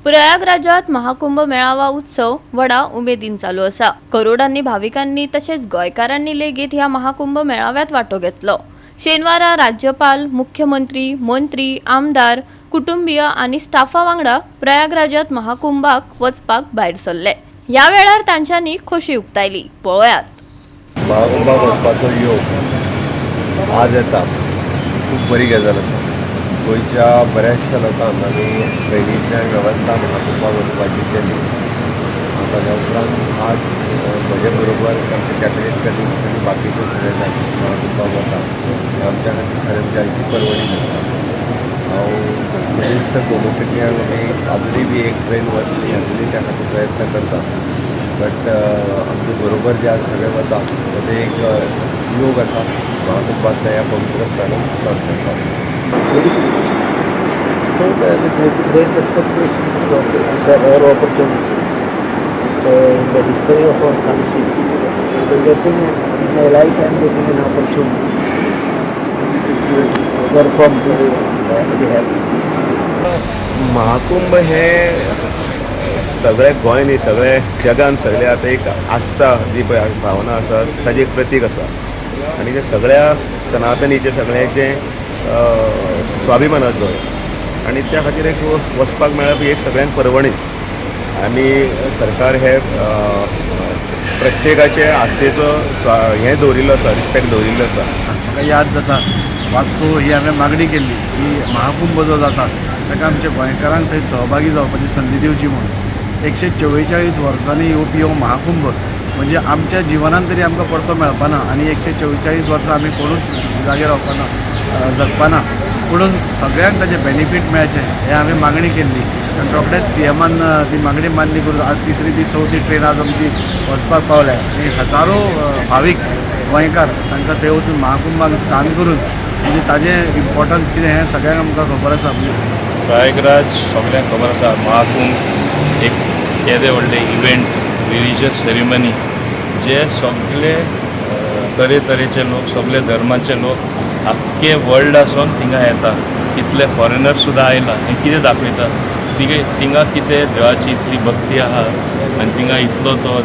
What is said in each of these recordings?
प्रयागराजात महाकुंभ मेळावा उत्सव वडा उमेदीन चालू असा। करोडांनी भाविकांनी तसेच गोंयकारांनी लेगीत ह्या महाकुंभ मेळाव्यात वाटो घेतलो। शेनवारा राज्यपाल, मुख्यमंत्री, मंत्री, आमदार, कुटुंबीय आणि स्टाफा वांगडा प्रयागराजात महाकुंभाक वचपाक भायर सरले। या वेळार तांच्यांनी खोशी उक्तायली। पळयात महाकुंभाक वचपाचो योग आज येता खूब बरी गजाल आसा। गोंयच्या बऱ्याचशा लोकांक आमी पयलींच्यान वेवस्था महाकुंभाक वचपाची केली। ताच्या उपरांत आज म्हजे बरोबर कॅबिनेट कलिग्स आनी बाकीचे सगळे जाण महाकुंभाक वता आमच्या खातीर खरेंच जायची परवडीच आसा। हांव मनीस गोमुखट्यान आजुनूय बी एक ट्रेन वतली आजुनूय त्या खातीर प्रयत्न करता। बट आमचे बरोबर जे आज सगळे वता ते एक योग आसा महाकुंभातल्या ह्या पवित्र स्थानाक स्टार्ट करपाक। So there's a preparation process. It's a rare opportunity. So in the history of our country, we're getting in my life I'm getting an opportunity to perform this. We have. Mahakumbh हे सगळे गोंय न्ही सगळे जगान सगळे आतां एक आस्था जी भावना आसा ताजी एक प्रतीक आसा आनी ते सगळ्या सनातनीचे सगळ्यांचे स्वाभिमानाचो आनी त्या खातीर एक वचपाक मेळप ही एक सगळ्यांक परवणीच। आनी सरकार हे प्रत्येकाचे आस्थेचो हें दवरिल्लो आसा, रिस्पेक्ट दवरिल्लो आसा। म्हाका याद जाता वास्को ही हांवें मागणी केल्ली की महाकुंभ जो जाता ताका आमच्या गोंयकारांक थंय सहभागी जावपाची संदी दिवची म्हणून। 144 वर्सांनी येवपी हो महाकुंभ म्हणजे आमच्या जिवनांत तरी आमकां परतो मेळपाना आनी 144 वर्सां आमी कोणूच जागे रावपाना जगपाना पुणून सगळ्यांक ताचें बेनिफीट मेळचें हें हांवें मागणी केल्ली आनी रोखडेंच सीएमान ती मागणी मान्य करून आज तिसरी ती चवथी ट्रेन आज आमची वचपाक पावल्या आनी हजारो भावीक गोंयकार तांकां थंय वचून महाकुंभाक स्नान करून म्हणजे ताजें इम्पॉर्टन्स कितें हें सगळ्यांक आमकां खबर आसा। प्रयागराज सगळ्यांक खबर आसा महाकुंभ एक केदें व्हडलें इव्हेंट, रिलिजियस सेरिमनी जे सगळे तरेतरेचे लोक सगळे धर्माचे लोक आख्खे वर्ल्डासून थिंगा येता। कितले फॉरेनर सुद्दां आयला हें कितें दाखयता थिंगा कितें देवाची इतली भक्ती आहा आनी थिंगा इतलो तो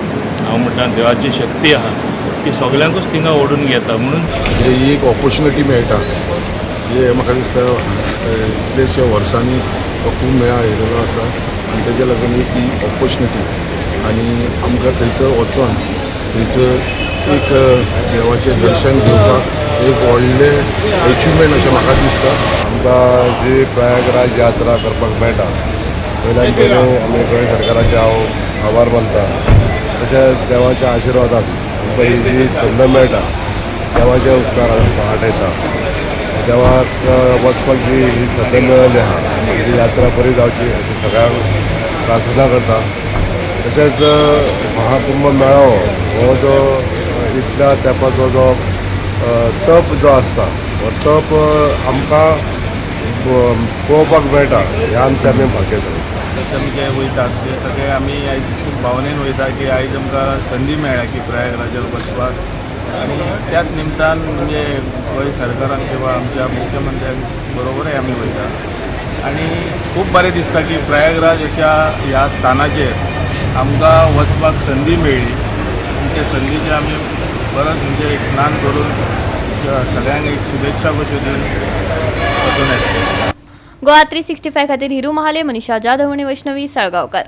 हांव म्हणटा देवाची शक्ती आहा की सगळ्यांकूच थिंगा ओडून घेता म्हणून ही एक ऑपॉर्च्युनिटी मेळटा। हे म्हाका दिसता इतलेशे वर्सांनी हो खूब मेळा येयलेलो आसा आनी तेज्या लागून ती ऑपॉर्च्युनिटी आनी आमकां थंयसर वचून थंयसर एक देवाचें दर्शन घेवपाक एक व्हडलें अचिवमेंट अशें म्हाका दिसता। आमकां जी प्रयागराज यात्रा करपाक मेळटा पयल्यान पयलें आमी गोंय सरकाराचे हांव आभार मानता। तशेंच देवाच्या आशिर्वादान आमकां ही जी संद मेळटा देवाचे उपकार आठयता। देवाक वचपाक जी ही संद मेळ्ळी आहा ही यात्रा बरी जावची अशी सगळ्यांक प्रार्थना करता। तशेंच महाकुंभ मेळावो हो जो इतल्या तेंपाचो जो तप जो आसता हो तप आमकां पळोवपाक मेळटा हें आमचें आमी भाग्य जाता। आमी जे वयतात ते सगळे आमी आयज खूब भावनेन वयता की आयज आमकां संदी मेळ्ळ्या की प्रयागराजार वचपाक आनी त्याच निमतान म्हणजे गोंय सरकारान किंवा आमच्या मुख्यमंत्र्याक बरोबरय आमी वयता आनी खूब बरें दिसता की प्रयागराज अशा ह्या स्थानाचेर आमकां वचपाक संदी मेळ्ळी आनी त्या संदीचे आमी परत म्हणजे एक स्नान करून सगळ्यांक एक शुभेच्छा कश्यो दिवन वचून येता। गोवा 365 खातीर हिरू महाले, मनीषा जाधव आनी वैष्णवी साळगांवकार।